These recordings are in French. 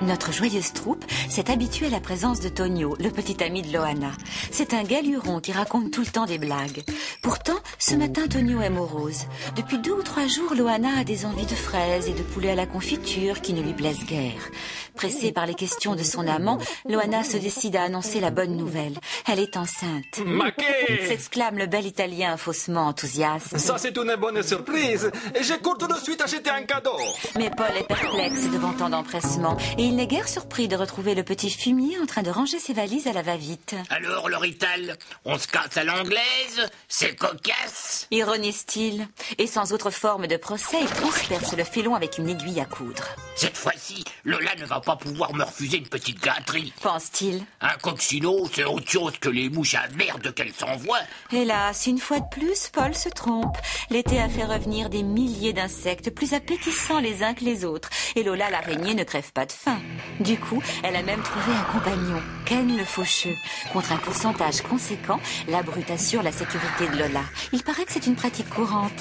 Notre joyeuse troupe s'est habituée à la présence de Tonio, le petit ami de Loana. C'est un galuron qui raconte tout le temps des blagues. Pourtant, ce matin, Tonio est morose. Depuis 2 ou 3 jours, Loana a des envies de fraises et de poulet à la confiture qui ne lui plaisent guère. Pressée par les questions de son amant, Loana se décide à annoncer la bonne nouvelle. Elle est enceinte. Maquet! S'exclame le bel Italien faussement enthousiaste. Ça, c'est une bonne surprise. Et je cours tout de suite acheter un cadeau. Mais Paul est perplexe devant tant d'empressement et il n'est guère surpris de retrouver le petit fumier en train de ranger ses valises à la va-vite. Alors, l'Orital, on se casse à l'anglaise? C'est cocasse? Ironise-t-il. Et sans autre forme de procès, il transperce le félon avec une aiguille à coudre. Cette fois-ci, Lola ne va pas pouvoir me refuser une petite gâterie. Pense-t-il. Un coccino, c'est autre chose que les mouches à merde qu'elle s'envoie. Hélas, une fois de plus, Paul se trompe. L'été a fait revenir des milliers d'insectes plus appétissants les uns que les autres. Et Lola l'araignée ne crève pas de faim. Du coup, elle a même trouvé un compagnon, Ken le faucheux. Contre un pourcentage conséquent, la brute assure la sécurité de Lola. Il paraît que c'est une pratique courante.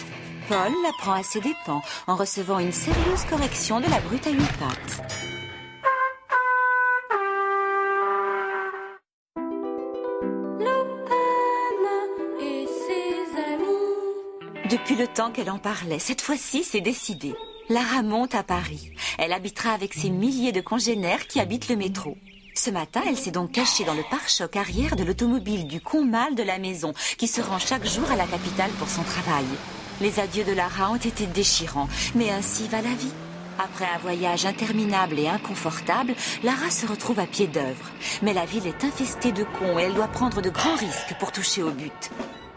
Paul la prend à ses dépens en recevant une sérieuse correction de la brute à 8 pattes. Depuis le temps qu'elle en parlait, cette fois-ci, c'est décidé. Lara monte à Paris. Elle habitera avec ses milliers de congénères qui habitent le métro. Ce matin, elle s'est donc cachée dans le pare-choc arrière de l'automobile du con-mâle de la maison, qui se rend chaque jour à la capitale pour son travail. Les adieux de Lara ont été déchirants, mais ainsi va la vie. Après un voyage interminable et inconfortable, Lara se retrouve à pied d'œuvre. Mais la ville est infestée de cons et elle doit prendre de grands risques pour toucher au but.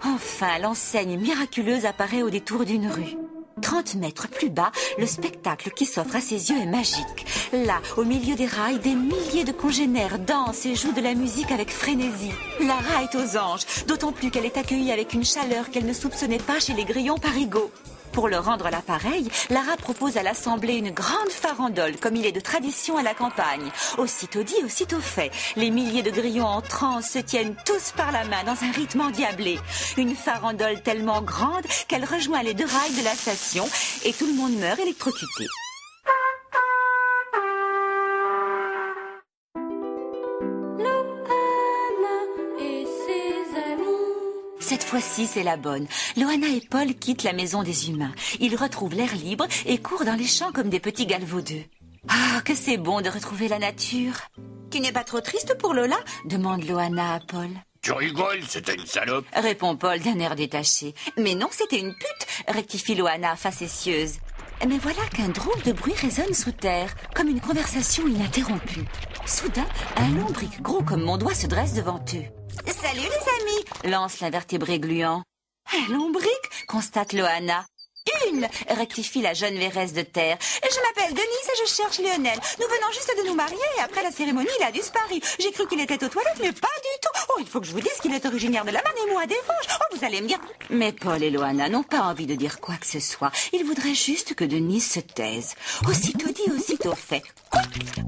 Enfin, l'enseigne miraculeuse apparaît au détour d'une rue. 30 mètres plus bas, le spectacle qui s'offre à ses yeux est magique. Là, au milieu des rails, des milliers de congénères dansent et jouent de la musique avec frénésie. Lara est aux anges, d'autant plus qu'elle est accueillie avec une chaleur qu'elle ne soupçonnait pas chez les grillons parigots. Pour le rendre l'appareil, Lara propose à l'assemblée une grande farandole, comme il est de tradition à la campagne. Aussitôt dit, aussitôt fait. Les milliers de grillons en transe se tiennent tous par la main dans un rythme endiablé. Une farandole tellement grande qu'elle rejoint les 2 rails de la station et tout le monde meurt électrocuté. Cette fois-ci, c'est la bonne. Loana et Paul quittent la maison des humains. Ils retrouvent l'air libre et courent dans les champs comme des petits galvaudeux. Ah, que c'est bon de retrouver la nature. Tu n'es pas trop triste pour Lola ? Demande Loana à Paul. Tu rigoles, c'était une salope. Répond Paul d'un air détaché. Mais non, c'était une pute, rectifie Loana facétieuse. Mais voilà qu'un drôle de bruit résonne sous terre, comme une conversation ininterrompue. Soudain, un lombric gros comme mon doigt se dresse devant eux. « Salut les amis !» lance l'invertébré gluant. « Un lombric !» constate Loana. « Une !» rectifie la jeune véresse de terre. « Je m'appelle Denise et je cherche Lionel. Nous venons juste de nous marier et après la cérémonie, il a disparu. J'ai cru qu'il était aux toilettes, mais pas du tout. Oh, il faut que je vous dise qu'il est originaire de la Marne et moi des Vosges. Oh, vous allez me dire... » Mais Paul et Loana n'ont pas envie de dire quoi que ce soit. Ils voudraient juste que Denise se taise. Aussitôt dit, aussitôt fait.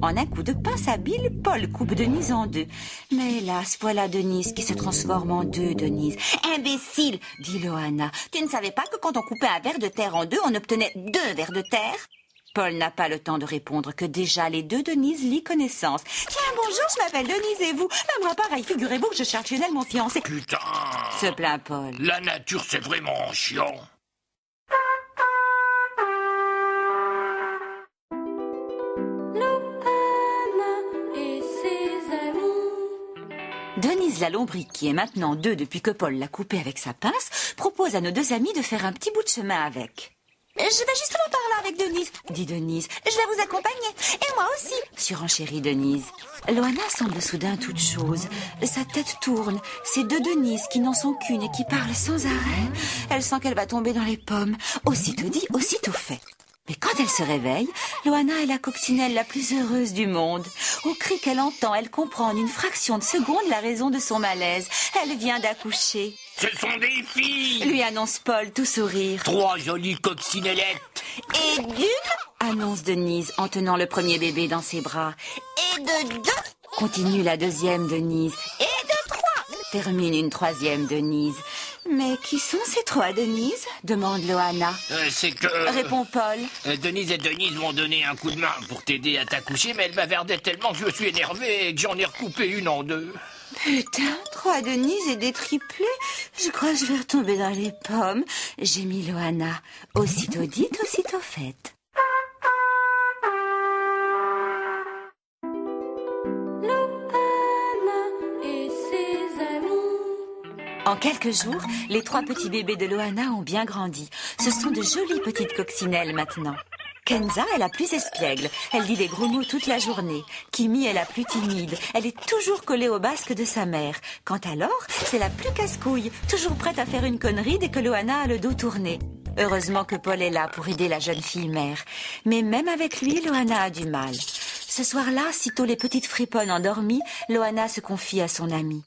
En un coup de pince habile, Paul coupe Denise en 2. Mais hélas, voilà Denise qui se transforme en 2 Denise. « Imbécile !» dit Loana. « Tu ne savais pas que quand on coupait un ver de terre en 2, on obtenait 2 vers de terre ?» Paul n'a pas le temps de répondre que déjà les 2 Denise lient connaissance. « Tiens, bonjour, je m'appelle Denise et vous ?»« Moi pareil, figurez-vous que je cherche Lionel, mon fiancé. » Putain! Se plaint Paul. La nature, c'est vraiment chiant. Denise la lombric, qui est maintenant 2 depuis que Paul l'a coupée avec sa pince, propose à nos 2 amis de faire un petit bout de chemin avec. « Je vais justement par là avec Denise, » dit Denise. « Je vais vous accompagner. Et moi aussi, » surenchérit Denise. Loana semble soudain toute chose. Sa tête tourne. Ces 2 Denise qui n'en sont qu'une et qui parlent sans arrêt. Elle sent qu'elle va tomber dans les pommes. Aussitôt dit, aussitôt fait. Mais quand elle se réveille, Loana est la coccinelle la plus heureuse du monde. Au cri qu'elle entend, elle comprend en une fraction de seconde la raison de son malaise. Elle vient d'accoucher. « Ce sont des filles !» lui annonce Paul, tout sourire. 3 jolies coccinellettes. « Et d'une !» annonce Denise en tenant le premier bébé dans ses bras. « Et de 2 !» continue la 2e Denise. « Et de 3 !» termine une 3e Denise. Mais qui sont ces trois Denise? Demande Loana. C'est que... Répond Paul. Denise et Denise m'ont donné un coup de main pour t'aider à t'accoucher, mais elle bavardait tellement que je me suis énervé et que j'en ai recoupé une en deux. Putain, trois Denise et des triplés. Je crois que je vais retomber dans les pommes. J'ai mis Loana. Aussitôt dite, aussitôt faite. En quelques jours, les trois petits bébés de Loana ont bien grandi. Ce sont de jolies petites coccinelles maintenant. Kenza est la plus espiègle. Elle dit des gros mots toute la journée. Kimi est la plus timide. Elle est toujours collée au basque de sa mère. Quant à Laure, c'est la plus casse-couille, toujours prête à faire une connerie dès que Loana a le dos tourné. Heureusement que Paul est là pour aider la jeune fille mère. Mais même avec lui, Loana a du mal. Ce soir-là, sitôt les petites friponnes endormies, Loana se confie à son amie.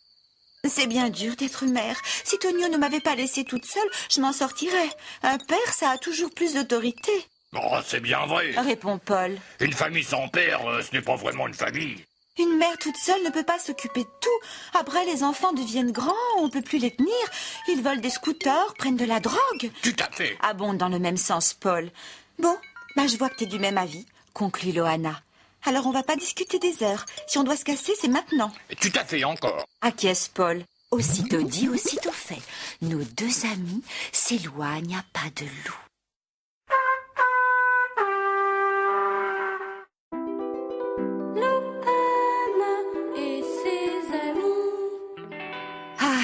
C'est bien dur d'être mère. Si Tonio ne m'avait pas laissée toute seule, je m'en sortirais. Un père, ça a toujours plus d'autorité. Oh, c'est bien vrai. Répond Paul. Une famille sans père, ce n'est pas vraiment une famille. Une mère toute seule ne peut pas s'occuper de tout. Après, les enfants deviennent grands, on ne peut plus les tenir. Ils volent des scooters, prennent de la drogue. Tout à fait. Abonde dans le même sens, Paul. Bon, je vois que t'es du même avis, conclut Loana. Alors on va pas discuter des heures. Si on doit se casser, c'est maintenant. Tout à fait encore. Acquiesce Paul. Aussitôt dit, aussitôt fait. Nos deux amis s'éloignent à pas de loup.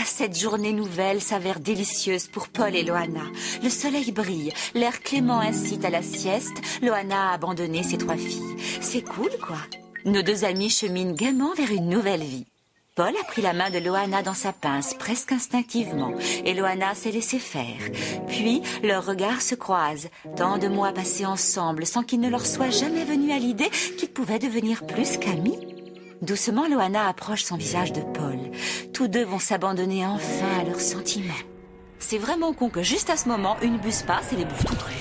Cette journée nouvelle s'avère délicieuse pour Paul et Loana. Le soleil brille, l'air clément incite à la sieste. Loana a abandonné ses trois filles. C'est cool, quoi. Nos deux amis cheminent gaiement vers une nouvelle vie. Paul a pris la main de Loana dans sa pince, presque instinctivement, et Loana s'est laissé faire. Puis, leurs regards se croisent. Tant de mois passés ensemble, sans qu'il ne leur soit jamais venu à l'idée qu'ils pouvaient devenir plus qu'amis. Doucement, Loana approche son visage de Paul. Tous deux vont s'abandonner enfin à leurs sentiments. C'est vraiment con que juste à ce moment, une buse passe et les bouffe tout cru.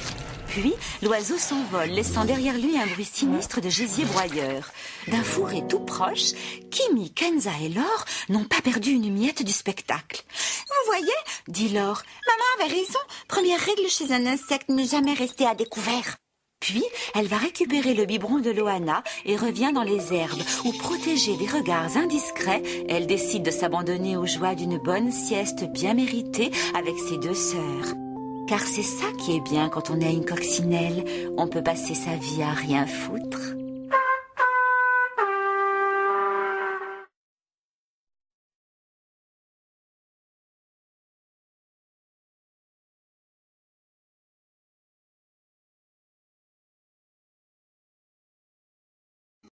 Puis, l'oiseau s'envole, laissant derrière lui un bruit sinistre de gésier broyeur. D'un fourré tout proche, Kimi, Kenza et Laure n'ont pas perdu une miette du spectacle. « Vous voyez ?» dit Laure. « Maman avait raison. Première règle chez un insecte, ne jamais rester à découvert. » Puis, elle va récupérer le biberon de Loana et revient dans les herbes, où, protégée des regards indiscrets, elle décide de s'abandonner aux joies d'une bonne sieste bien méritée avec ses deux sœurs. Car c'est ça qui est bien quand on a une coccinelle, on peut passer sa vie à rien foutre.